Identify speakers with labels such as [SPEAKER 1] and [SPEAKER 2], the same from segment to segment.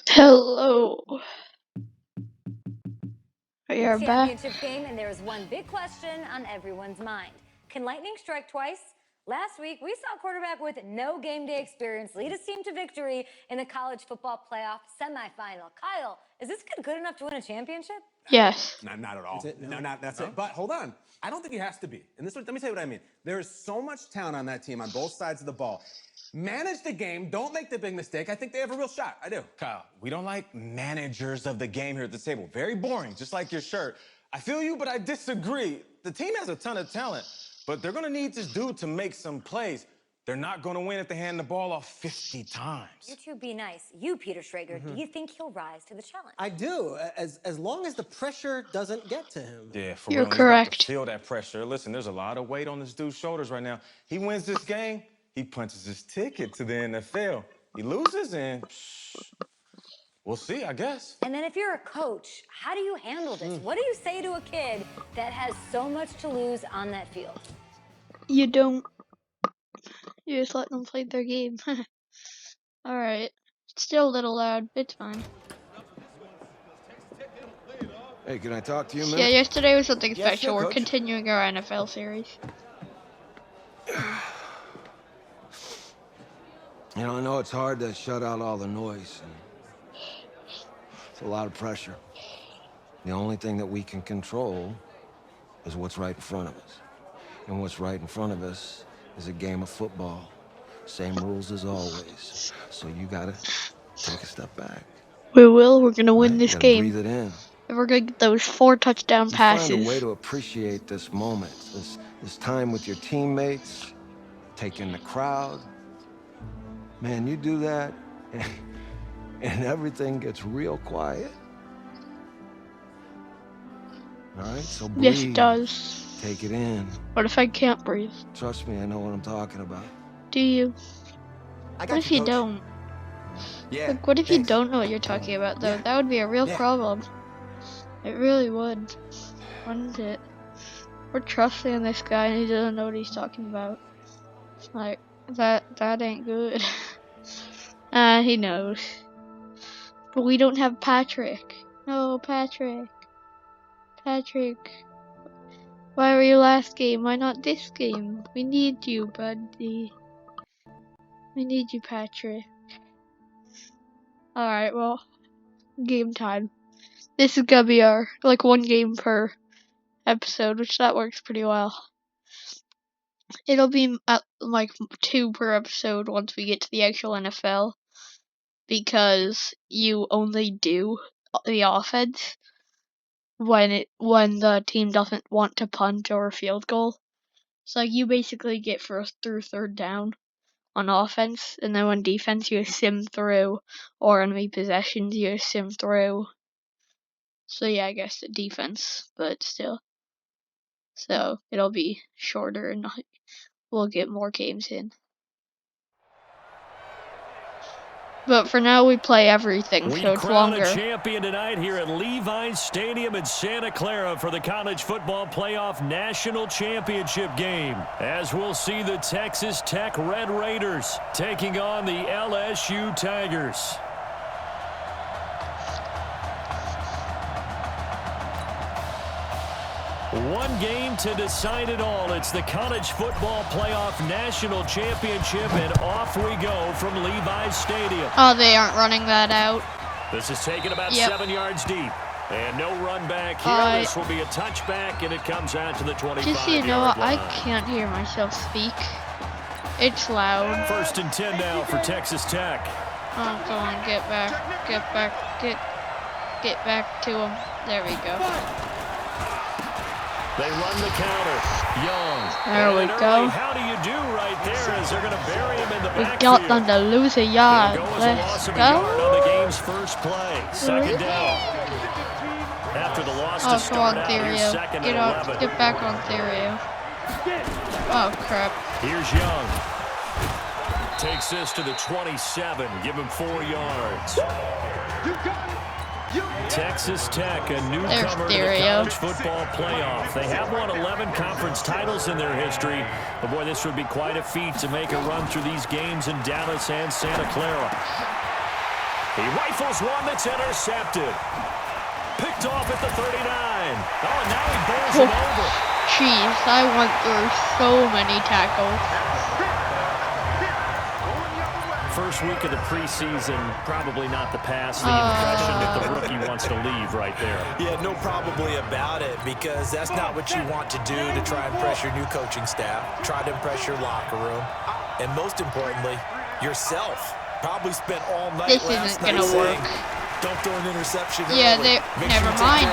[SPEAKER 1] Hello. We are back.
[SPEAKER 2] Championship game, and there is one big question on everyone's mind. Can lightning strike twice? Last week, we saw a quarterback with no game day experience lead his team to victory in the college football playoff semifinal. Kyle, is this kid good enough to win a championship?
[SPEAKER 1] Yes.
[SPEAKER 3] Not at all. That's it. But hold on. I don't think he has to be. And let me tell you what I mean. There is so much talent on that team on both sides of the ball. Manage the game. Don't make the big mistake. I think they have a real shot. I do.
[SPEAKER 4] Kyle, we don't like managers of the game here at the table. Very boring, just like your shirt. I feel you, but I disagree. The team has a ton of talent, but they're going to need this dude to make some plays. They're not going to win if they hand the ball off 50 times.
[SPEAKER 2] You two be nice. You, Peter Schrager, do you think he'll rise to the challenge?
[SPEAKER 5] I do, as long as the pressure doesn't get to him.
[SPEAKER 4] Yeah, for
[SPEAKER 1] You're
[SPEAKER 4] real.
[SPEAKER 1] correct.
[SPEAKER 4] He's about to feel that pressure. Listen, there's a lot of weight on this dude's shoulders right now. He wins this game, he punches his ticket to the NFL. He loses, and we'll see, I guess.
[SPEAKER 2] And then if you're a coach, how do you handle this? What do you say to a kid that has so much to lose on that field?
[SPEAKER 1] You don't. You just let them play their game. Alright. Still a little loud. It's fine.
[SPEAKER 6] Hey, can I talk to you a minute?
[SPEAKER 1] Yeah, yesterday was something
[SPEAKER 6] Yeah,
[SPEAKER 1] special.
[SPEAKER 6] sure,
[SPEAKER 1] We're
[SPEAKER 6] Coach.
[SPEAKER 1] continuing our NFL series.
[SPEAKER 6] You know, I know it's hard to shut out all the noise. And it's a lot of pressure. The only thing that we can control is what's right in front of us. And what's right in front of us is a game of football. Same rules as always. So you gotta take a step back.
[SPEAKER 1] We will. We're gonna win
[SPEAKER 6] Right?
[SPEAKER 1] this
[SPEAKER 6] You gotta
[SPEAKER 1] game.
[SPEAKER 6] breathe it in.
[SPEAKER 1] And we're gonna get those 4 touchdown
[SPEAKER 6] You find a way
[SPEAKER 1] passes.
[SPEAKER 6] to appreciate this moment, this time with your teammates, take in the crowd. Man, you do that, and everything gets real quiet. All right, so breathe.
[SPEAKER 1] Yes, it does.
[SPEAKER 6] Take it in.
[SPEAKER 1] What if I can't breathe?
[SPEAKER 6] Trust me, I know what I'm talking about.
[SPEAKER 1] Do you?
[SPEAKER 5] I
[SPEAKER 1] What if you don't?
[SPEAKER 6] Yeah.
[SPEAKER 1] Like, what if you don't know what you're talking about, though?
[SPEAKER 6] Yeah.
[SPEAKER 1] That would be a real
[SPEAKER 6] Yeah.
[SPEAKER 1] problem. It really would. Wouldn't it? We're trusting in this guy and he doesn't know what he's talking about. Like, that ain't good. He knows. But we don't have Patrick. No, Patrick. Patrick. Why were you last game? Why not this game? We need you, buddy. We need you, Patrick. Alright, well, game time. This is gonna be our, like, 1 game per episode, which that works pretty well. It'll be like 2 per episode once we get to the actual NFL, because you only do the offense when the team doesn't want to punt or field goal. So like, you basically get first through third down on offense, and then on defense you sim through, or enemy possessions you sim through. So yeah, I guess the defense, but still. So it'll be shorter and we'll get more games in. But for now, we play everything, so it's longer.
[SPEAKER 7] We crown a champion tonight here at Levi's Stadium in Santa Clara for the College Football Playoff National Championship game. As we'll see the Texas Tech Red Raiders taking on the LSU Tigers. One game to decide it all. It's the College Football Playoff National Championship, and off we go from Levi's Stadium.
[SPEAKER 1] Oh, they aren't running that out.
[SPEAKER 7] This is taken about
[SPEAKER 1] Yep.
[SPEAKER 7] 7 yards deep. And no run back here. This will be a touchback, and it comes out to the 25-yard
[SPEAKER 1] Just so you know, I
[SPEAKER 7] line.
[SPEAKER 1] can't hear myself speak. It's loud.
[SPEAKER 7] 1st and 10 now for Texas Tech.
[SPEAKER 1] Oh, go on, get back to him. There we go.
[SPEAKER 7] They run the counter. Young.
[SPEAKER 1] There we
[SPEAKER 7] And early,
[SPEAKER 1] go.
[SPEAKER 7] how do you do right there as they're going to bury him in the
[SPEAKER 1] We
[SPEAKER 7] backfield?
[SPEAKER 1] got them to lose a yard.
[SPEAKER 7] It'll go as a loss
[SPEAKER 1] Let's
[SPEAKER 7] of a yard on the
[SPEAKER 1] go.
[SPEAKER 7] game's first play. 2nd down. After the loss
[SPEAKER 1] Oh,
[SPEAKER 7] to
[SPEAKER 1] go
[SPEAKER 7] start
[SPEAKER 1] on,
[SPEAKER 7] out, here's
[SPEAKER 1] Therio.
[SPEAKER 7] 2nd and 11.
[SPEAKER 1] Get back on Therio. Oh, crap.
[SPEAKER 7] Here's Young. Takes this to the 27. Give him 4 yards. Texas Tech, a newcomer to the
[SPEAKER 1] Therio.
[SPEAKER 7] college football playoff. They have won 11 conference titles in their history. But boy, this would be quite a feat to make a run through these games in Dallas and Santa Clara. He rifles one that's intercepted. Picked off at the 39. Oh, and now he bowls him over.
[SPEAKER 1] Jeez, I went through so many tackles.
[SPEAKER 7] First week of the preseason, probably not the pass. The impression that the rookie wants to leave right there.
[SPEAKER 8] Yeah, no probably about it, because that's not what you want to do to try and impress your new coaching staff, try to impress your locker room, and most importantly, yourself. Probably spent all night
[SPEAKER 1] This isn't gonna work.
[SPEAKER 8] Don't throw an interception.
[SPEAKER 1] Yeah, never mind.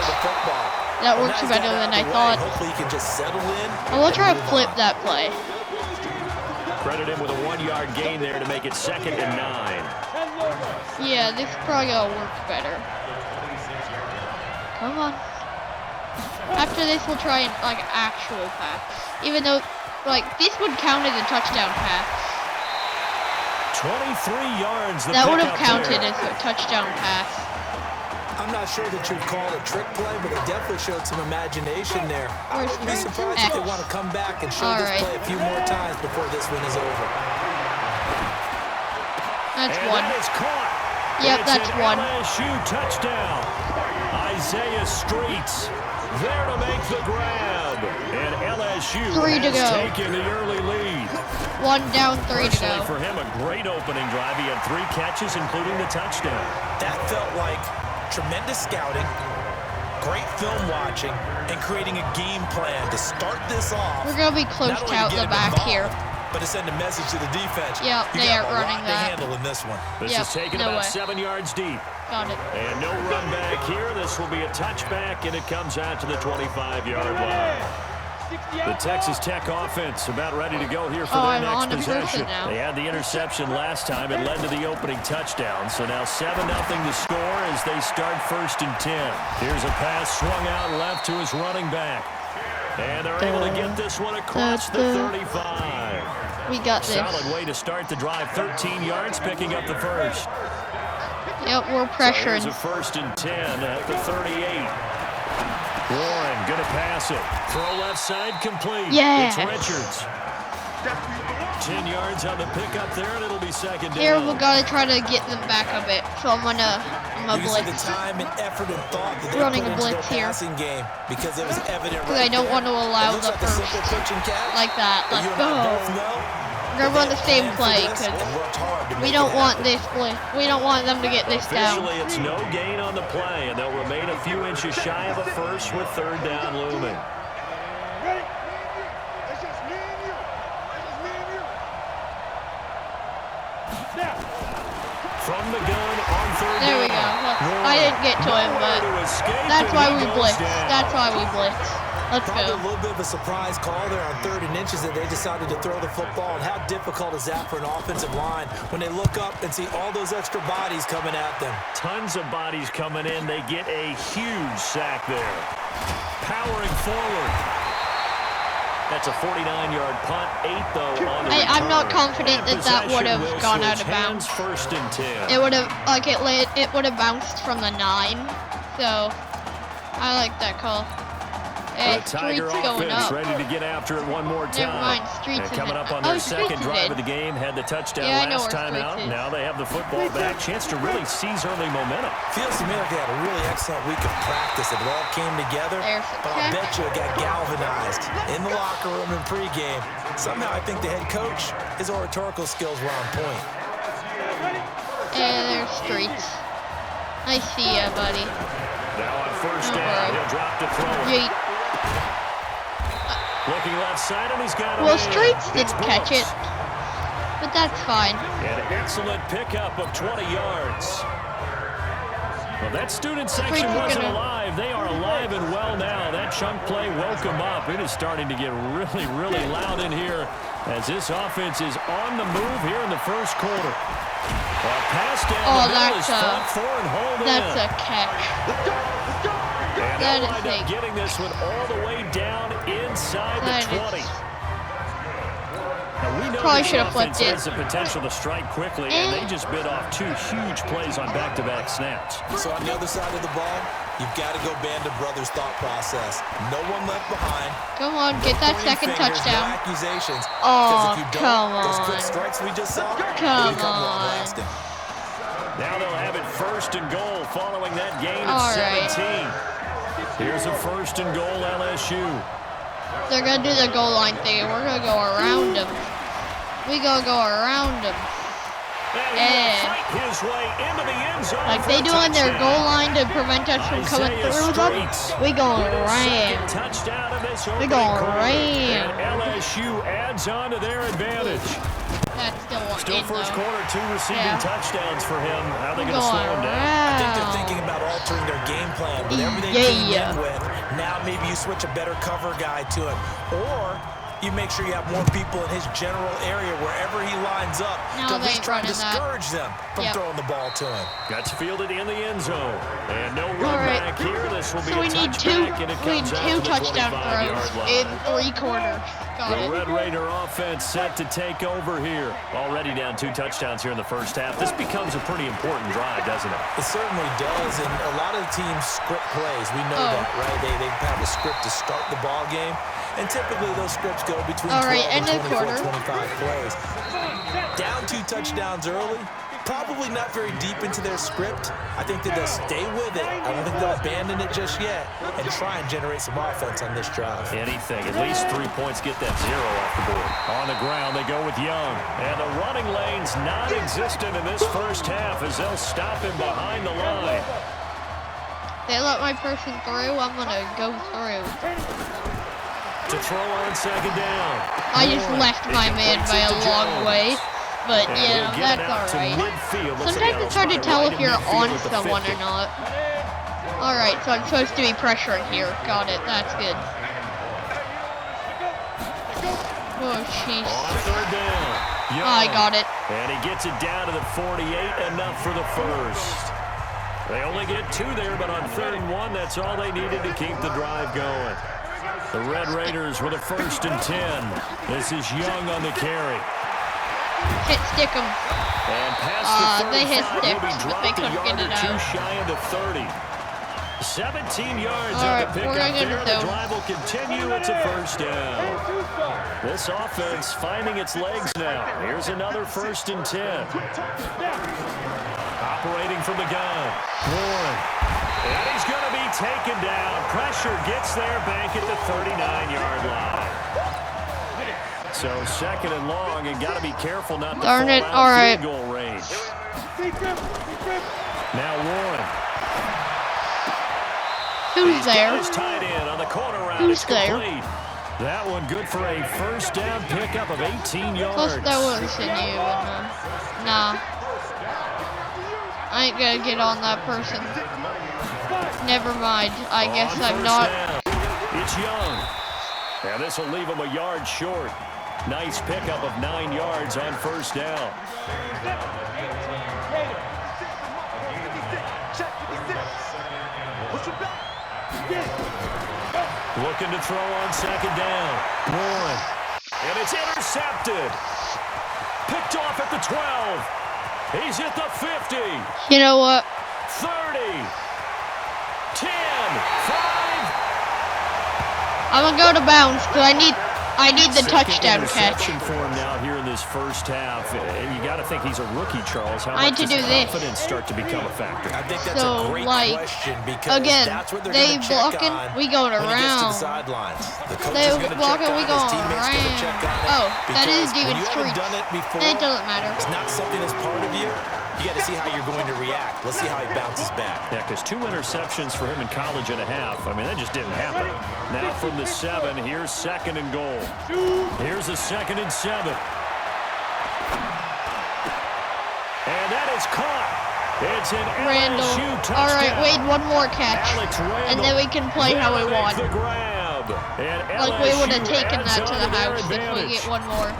[SPEAKER 1] That works better than I thought.
[SPEAKER 8] Hopefully, you can just settle in.
[SPEAKER 1] I will try to flip that play.
[SPEAKER 7] Credit him with a 1-yard gain there to make it 2nd and 9.
[SPEAKER 1] Yeah, this is probably gonna work better. Come on. After this, we'll try an actual pass. Even though, this would count as a touchdown pass.
[SPEAKER 7] 23 yards.
[SPEAKER 1] That would have counted as a touchdown pass.
[SPEAKER 8] I'm not sure that you'd call it a trick play, but it definitely showed some imagination there. I would be surprised if they want to come back and show this play a few more times before this one is over.
[SPEAKER 1] That's
[SPEAKER 7] and
[SPEAKER 1] one.
[SPEAKER 7] That is caught.
[SPEAKER 1] Yep,
[SPEAKER 7] it's
[SPEAKER 1] that's
[SPEAKER 7] an
[SPEAKER 1] one.
[SPEAKER 7] LSU touchdown. Isaiah Streets there to make the grab. And LSU has taken the early lead.
[SPEAKER 1] 1 down, 3 to go.
[SPEAKER 7] For him, a great opening drive. He had 3 catches, including the touchdown.
[SPEAKER 8] That felt like tremendous scouting, great film watching, and creating a game plan to start this off.
[SPEAKER 1] We're going to be close to out the back here.
[SPEAKER 8] But to send a message to the defense.
[SPEAKER 1] Yep, they are running that.
[SPEAKER 8] Handle in this one.
[SPEAKER 7] This is taken about 7 yards deep.
[SPEAKER 1] Got it.
[SPEAKER 7] And no run back here. This will be a touchback, and it comes out to the 25-yard line. The Texas Tech offense about ready to go here for their next possession. They had the interception last time. It led to the opening touchdown. So now 7-0 to score as they start 1st and 10. Here's a pass swung out left to his running back. And they're able to get this one across the 35.
[SPEAKER 1] We got this.
[SPEAKER 7] Solid way to start the drive. 13 yards, picking up the first.
[SPEAKER 1] Yep, we're pressuring.
[SPEAKER 7] So here's a 1st and 10 at the 38. Warren gonna pass it. Throw left side complete.
[SPEAKER 1] Yeah.
[SPEAKER 7] It's Richards. 10 yards on the pickup there, and it'll be 2nd down.
[SPEAKER 1] Here we gotta try to get them back a bit. So I'm gonna blitz.
[SPEAKER 8] The time and effort and thought that they
[SPEAKER 1] running
[SPEAKER 8] put
[SPEAKER 1] a
[SPEAKER 8] into
[SPEAKER 1] blitz
[SPEAKER 8] their
[SPEAKER 1] here.
[SPEAKER 8] passing game, because it was evident
[SPEAKER 1] Because I don't want to allow the first like that. Let's go. We're gonna run the same play because we don't want this play. We don't want them to get this down.
[SPEAKER 7] Officially, it's no gain on the play, and they'll remain a few inches shy of a first with 3rd down looming. From the gun on 3rd
[SPEAKER 1] There we go. Look, I didn't get to him, but that's why we blitz. That's why we blitz. Let's
[SPEAKER 8] Probably
[SPEAKER 1] go.
[SPEAKER 8] a little bit of a surprise call there on 3rd and inches that they decided to throw the football. And how difficult is that for an offensive line when they look up and see all those extra bodies coming at them?
[SPEAKER 7] Tons of bodies coming in. They get a huge sack there. Powering forward. That's a 49-yard punt. 8, though, on the
[SPEAKER 1] I'm not
[SPEAKER 7] return.
[SPEAKER 1] confident that that would have gone out of bounds.
[SPEAKER 7] 1st and 10.
[SPEAKER 1] It would have, it would have bounced from the 9. So, I like that call.
[SPEAKER 7] The Tiger
[SPEAKER 1] Street's going
[SPEAKER 7] offense
[SPEAKER 1] up.
[SPEAKER 7] ready to get after it one more time.
[SPEAKER 1] Never mind, Street's
[SPEAKER 7] and coming
[SPEAKER 1] in
[SPEAKER 7] up on
[SPEAKER 1] it.
[SPEAKER 7] their
[SPEAKER 1] Street's
[SPEAKER 7] second
[SPEAKER 1] is
[SPEAKER 7] drive
[SPEAKER 1] in.
[SPEAKER 7] of the game, had the touchdown
[SPEAKER 1] Yeah, I know
[SPEAKER 7] last
[SPEAKER 1] where
[SPEAKER 7] time
[SPEAKER 1] Street's
[SPEAKER 7] out.
[SPEAKER 1] is.
[SPEAKER 7] Now they have the football back. Chance to really seize early momentum.
[SPEAKER 8] Feels to me like they had a really excellent week of practice. It all came together.
[SPEAKER 1] There's the
[SPEAKER 8] But I'll
[SPEAKER 1] check.
[SPEAKER 8] bet you it got galvanized in the locker room in pregame. Somehow I think the head coach, his oratorical skills were on point.
[SPEAKER 1] And there's Streets. I see ya, buddy.
[SPEAKER 7] Now on 1st down,
[SPEAKER 1] Alright.
[SPEAKER 7] he'll drop to throw it.
[SPEAKER 1] Yeet.
[SPEAKER 7] Looking left side, and he's got it.
[SPEAKER 1] Well,
[SPEAKER 7] in.
[SPEAKER 1] Streets
[SPEAKER 7] It's
[SPEAKER 1] didn't catch it,
[SPEAKER 7] Brooks.
[SPEAKER 1] but that's fine.
[SPEAKER 7] An excellent pickup of 20 yards. Well, that student section
[SPEAKER 1] Streets are
[SPEAKER 7] wasn't
[SPEAKER 1] gonna-
[SPEAKER 7] alive. They are alive and well now. That chunk play woke them up. It is starting to get really, really loud in here as this offense is on the move here in the 1st quarter. A pass down the middle is fought for and hauled
[SPEAKER 1] That's
[SPEAKER 7] in.
[SPEAKER 1] a catch.
[SPEAKER 7] And
[SPEAKER 1] That
[SPEAKER 7] they'll
[SPEAKER 1] is
[SPEAKER 7] wind up
[SPEAKER 1] a-
[SPEAKER 7] getting this one all the way down inside
[SPEAKER 1] That
[SPEAKER 7] the
[SPEAKER 1] is-
[SPEAKER 7] 20. Now, we know
[SPEAKER 1] Probably
[SPEAKER 7] this
[SPEAKER 1] should have
[SPEAKER 7] offense
[SPEAKER 1] flipped it.
[SPEAKER 7] has the potential to strike quickly, and they just bit off 2 huge plays on back-to-back snaps.
[SPEAKER 8] So on the other side of the ball, you've got to go Band of Brothers thought process. No one left behind.
[SPEAKER 1] Come on, get that
[SPEAKER 8] Pointing
[SPEAKER 1] second
[SPEAKER 8] fingers,
[SPEAKER 1] touchdown.
[SPEAKER 8] No accusations.
[SPEAKER 1] Oh,
[SPEAKER 8] Because if you don't,
[SPEAKER 1] come
[SPEAKER 8] those quick
[SPEAKER 1] on.
[SPEAKER 8] strikes we just saw, they
[SPEAKER 1] Come
[SPEAKER 8] become
[SPEAKER 1] on.
[SPEAKER 8] long-lasting.
[SPEAKER 7] Now they'll have it 1st and goal following that gain of
[SPEAKER 1] All
[SPEAKER 7] 17.
[SPEAKER 1] right.
[SPEAKER 7] Here's a 1st and goal LSU.
[SPEAKER 1] They're going to do the goal line thing. We're going to go around them. We going to go around them.
[SPEAKER 7] And his way into the end zone.
[SPEAKER 1] Like they do on their goal line to prevent us from coming through them. We going ram. We going ram.
[SPEAKER 7] LSU adds on to their advantage.
[SPEAKER 1] That's
[SPEAKER 7] still first quarter, 2 receiving touchdowns for him. How are they going to slow him down?
[SPEAKER 8] I think they're thinking about altering their game plan. Whatever they came in with, now maybe you switch a better cover guy to him. Or you make sure you have more people in his general area wherever he lines up to at least try and discourage them from throwing the ball to him.
[SPEAKER 7] Gets fielded in the end zone. And no run back here. This will be
[SPEAKER 1] so we need two touchdown throws in 3 quarters.
[SPEAKER 7] The Red Raider offense set to take over here. Already down 2 touchdowns here in the first half. This becomes a pretty important drive, doesn't it?
[SPEAKER 8] It certainly does, and a lot of the teams script plays. We know that, right? They have a script to start the ball game, and typically those scripts go between 12 and 24, 25 plays. Down 2 touchdowns early, probably not very deep into their script. I think that they'll stay with it. I don't think they'll abandon it just yet and try and generate some offense on this drive.
[SPEAKER 7] Anything. At least 3 points get that 0 off the board. On the ground, they go with Young. And the running lane's non-existent in this first half as they'll stop him behind the line.
[SPEAKER 1] They let my person through, I'm going to go through.
[SPEAKER 7] To throw on 2nd down.
[SPEAKER 1] I just left my man by a long way. But yeah, that's alright. Sometimes it's hard to tell if you're on someone or not. Alright, so I'm supposed to be pressuring here. Got it, that's good. Oh, jeez. I got it.
[SPEAKER 7] And he gets it down to the 48, enough for the first. They only get 2 there, but on 3rd and 1, that's all they needed to keep the drive going. The Red Raiders with a 1st and 10. This is Young on the carry.
[SPEAKER 1] Hit stick him.
[SPEAKER 7] And past the 35,
[SPEAKER 1] they hit stick, but they couldn't get it out.
[SPEAKER 7] Too shy of the 30. 17 yards
[SPEAKER 1] on
[SPEAKER 7] the pickup there. The drive will continue. It's a 1st down. This offense finding its legs now. Here's another 1st and 10. Operating from the gun. Warren. And he's going to be taken down. Pressure gets there back at the 39-yard line. So 2nd and long, and got to be careful not to fall out of field goal range. Now Warren.
[SPEAKER 1] Who's there?
[SPEAKER 7] Tied in on the corner route.
[SPEAKER 1] Who's there?
[SPEAKER 7] That one good for a 1st down pickup of 18 yards.
[SPEAKER 1] Plus that wasn't you. Nah. I ain't gonna get on that person. Never mind. I guess I'm not.
[SPEAKER 7] It's Young. And this will leave him a yard short. Nice pickup of 9 yards on 1st down. Looking to throw on 2nd down. Warren. And it's intercepted. Picked off at the 12. He's at the 50.
[SPEAKER 1] You know what?
[SPEAKER 7] 30. 10. 5.
[SPEAKER 1] I'm gonna go to bounds because I need the touchdown catch.
[SPEAKER 7] For him now here in this first half, and you got to think he's a rookie, Charles. How much does confidence start to become a factor?
[SPEAKER 8] I think that's a great question because
[SPEAKER 1] again,
[SPEAKER 8] that's what they're
[SPEAKER 1] they blocking, we going
[SPEAKER 8] when he gets to
[SPEAKER 1] around.
[SPEAKER 8] the sidelines. The coach
[SPEAKER 1] They
[SPEAKER 8] is going to
[SPEAKER 1] blocking,
[SPEAKER 8] check
[SPEAKER 1] we
[SPEAKER 8] on
[SPEAKER 1] going
[SPEAKER 8] his teammates going to check on it.
[SPEAKER 1] Oh, that is
[SPEAKER 8] when
[SPEAKER 1] Demon
[SPEAKER 8] you
[SPEAKER 1] Street.
[SPEAKER 8] haven't done it before,
[SPEAKER 1] It doesn't matter.
[SPEAKER 8] It's not something that's part of you. You got to see how you're going to react. Let's see how he bounces back.
[SPEAKER 7] Yeah, because 2 interceptions for him in college and a half. I mean, that just didn't happen. Now from the 7, here's 2nd and goal. Here's a 2nd and 7. And that is caught. It's an LSU touchdown.
[SPEAKER 1] All right, Wade, one more catch, and then we can play how we want. Like we would have taken that to the house if we get one more.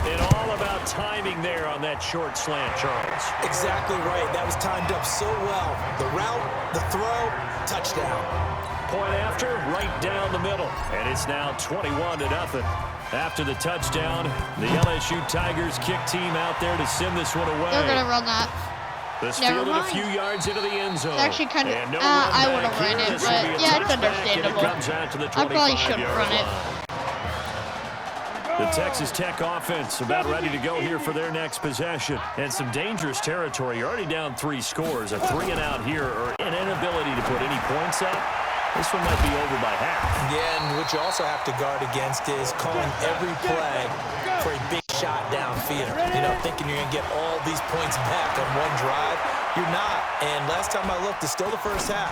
[SPEAKER 7] And all about timing there on that short slant, Charles.
[SPEAKER 8] Exactly right. That was timed up so well. The route, the throw, touchdown.
[SPEAKER 7] Point after, right down the middle. And it's now 21-0. After the touchdown, the LSU Tigers kick team out there to send this one away.
[SPEAKER 1] They're going to run that.
[SPEAKER 7] This
[SPEAKER 1] Never
[SPEAKER 7] fielded
[SPEAKER 1] mind.
[SPEAKER 7] a few yards into the end zone.
[SPEAKER 1] It's actually kind of, I would have run it, but yeah, it's understandable. I probably shouldn't run it.
[SPEAKER 7] The Texas Tech offense about ready to go here for their next possession. And some dangerous territory. You're already down 3 scores. A 3 and out here, or an inability to put any points up. This one might be over by half.
[SPEAKER 8] Yeah, and what you also have to guard against is calling every play for a big shot downfield. You know, thinking you're going to get all these points back on one drive. You're not. And last time I looked, it's still the first half.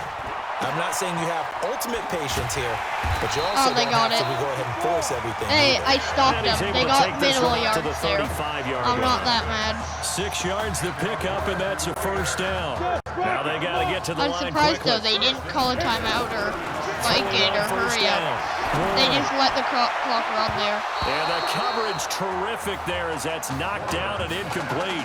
[SPEAKER 8] I'm not saying you have ultimate patience here, but you also don't have to go ahead and force everything.
[SPEAKER 1] Hey, I stopped them. They got minimal yards
[SPEAKER 7] the
[SPEAKER 1] there. I'm not that mad.
[SPEAKER 7] 6 yards to pick up, and that's a first down. Now they got to get to the
[SPEAKER 1] I'm
[SPEAKER 7] line
[SPEAKER 1] surprised,
[SPEAKER 7] quickly.
[SPEAKER 1] though, they didn't call a timeout or spike it or hurry up. They just let the clock run there.
[SPEAKER 7] And the coverage terrific there as that's knocked down and incomplete.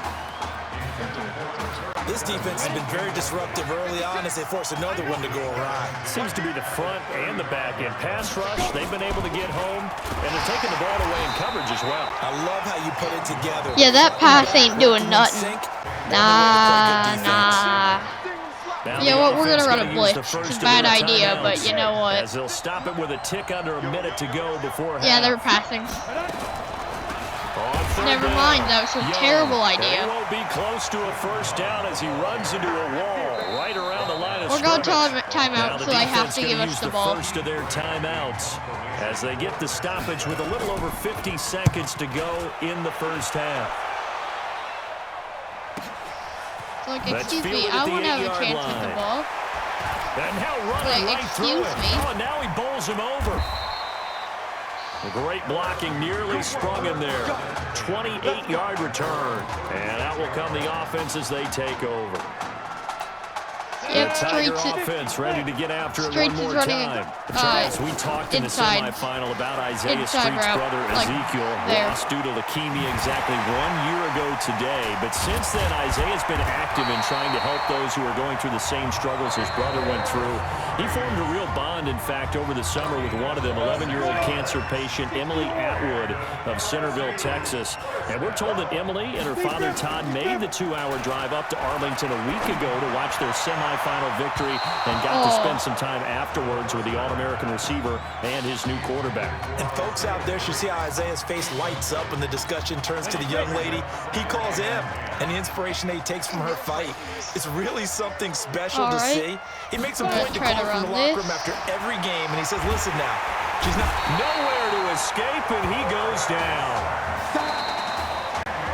[SPEAKER 8] This defense has been very disruptive early on as they force another one to go awry.
[SPEAKER 7] Seems to be the front and the back end. Pass rush, they've been able to get home, and they're taking the ball away in coverage as well.
[SPEAKER 8] I love how you put it together.
[SPEAKER 1] Yeah, that pass ain't doing nothing. Nah. You know what, we're going to run a blitz. It's a bad idea, but you know what.
[SPEAKER 7] As they'll stop it with a tick under a minute to go before half.
[SPEAKER 1] Yeah, they're passing. Never mind, that was a terrible idea.
[SPEAKER 7] He won't be close to a first down as he runs into a wall right around the line of
[SPEAKER 1] We're going
[SPEAKER 7] scrimmage.
[SPEAKER 1] timeout, so they have to give us the ball.
[SPEAKER 7] First of their timeouts as they get the stoppage with a little over 50 seconds to go in the first half.
[SPEAKER 1] So, like, excuse me, I want to have a chance with the ball.
[SPEAKER 7] And now running
[SPEAKER 1] like,
[SPEAKER 7] right through
[SPEAKER 1] excuse
[SPEAKER 7] it.
[SPEAKER 1] me.
[SPEAKER 7] Oh, now he bowls him over. Great blocking, nearly sprung him there. 28-yard return. And that will come the offense as they take over.
[SPEAKER 1] Yep,
[SPEAKER 7] the Tiger
[SPEAKER 1] Streets
[SPEAKER 7] offense ready to get after it
[SPEAKER 1] Streets
[SPEAKER 7] one more
[SPEAKER 1] is running,
[SPEAKER 7] time. Charles, we talked in the
[SPEAKER 1] inside.
[SPEAKER 7] semifinal about Isaiah
[SPEAKER 1] Inside
[SPEAKER 7] Street's
[SPEAKER 1] route,
[SPEAKER 7] brother
[SPEAKER 1] like
[SPEAKER 7] Ezekiel
[SPEAKER 1] there.
[SPEAKER 7] lost due to leukemia exactly 1 year ago today. But since then, Isaiah's been active in trying to help those who are going through the same struggles his brother went through. He formed a real bond, in fact, over the summer with one of them, 11-year-old cancer patient Emily Atwood of Centerville, Texas. And we're told that Emily and her father Todd made the 2-hour drive up to Arlington a week ago to watch their semifinal victory and got to spend some time afterwards with the All-American receiver and his new quarterback.
[SPEAKER 8] And folks out there should see how Isaiah's face lights up when the discussion turns to the young lady he calls him and the inspiration that he takes from her fight. It's really something special to see. He makes a point to call from the locker room after every game, and he says, listen now, she's not
[SPEAKER 7] nowhere to escape, and he goes down.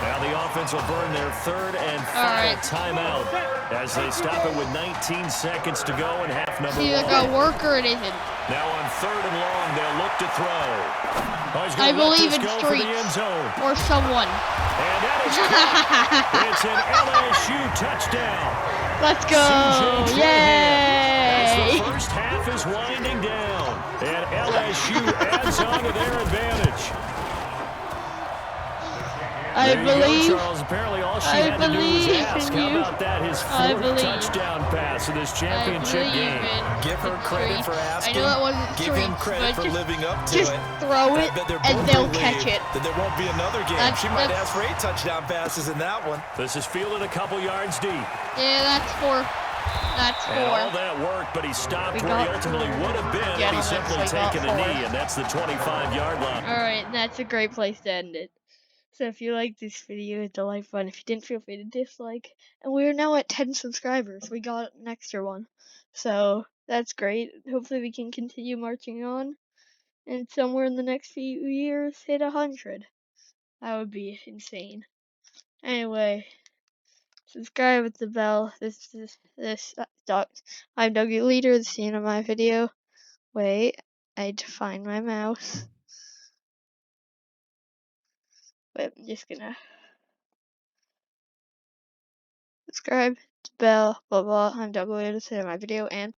[SPEAKER 7] Now the offense will burn their third and final timeout as they stop it with 19 seconds to go in half number one.
[SPEAKER 1] It's either going to work or it isn't.
[SPEAKER 7] Now on third and long, they'll look to throw.
[SPEAKER 1] I believe in Streets or someone.
[SPEAKER 7] And that is it's an LSU touchdown.
[SPEAKER 1] Let's go. Yay.
[SPEAKER 7] As the first half is winding down, and LSU adds on to their advantage.
[SPEAKER 1] I believe.
[SPEAKER 7] Charles. Apparently all she had to do was ask. How about that? His fourth touchdown pass in this championship game.
[SPEAKER 8] Give her credit for asking.
[SPEAKER 1] I know it wasn't
[SPEAKER 8] Give him credit for living up to
[SPEAKER 1] just
[SPEAKER 8] it.
[SPEAKER 1] Throw it and they'll catch it.
[SPEAKER 8] That there won't be another game. She might ask for 8 touchdown passes in that one.
[SPEAKER 7] This is fielded a couple yards deep.
[SPEAKER 1] Yeah, that's 4. That's 4.
[SPEAKER 7] And all that worked, but he stopped where he ultimately would have been if he simply taken a knee, and that's the 25-yard line.
[SPEAKER 1] All right, that's a great place to end it. So if you liked this video, hit the like button. If you didn't, feel free to dislike. And we're now at 10 subscribers. We got an extra one. So that's great. Hopefully we can continue marching on. And somewhere in the next few years, hit 100. That would be insane. Anyway, subscribe with the bell. I'm Dougie Leader. This is the end of my video. Wait, I had to find my mouse. Wait, I'm just gonna subscribe, bell, blah blah. I'm Doug Leader. This is my video, and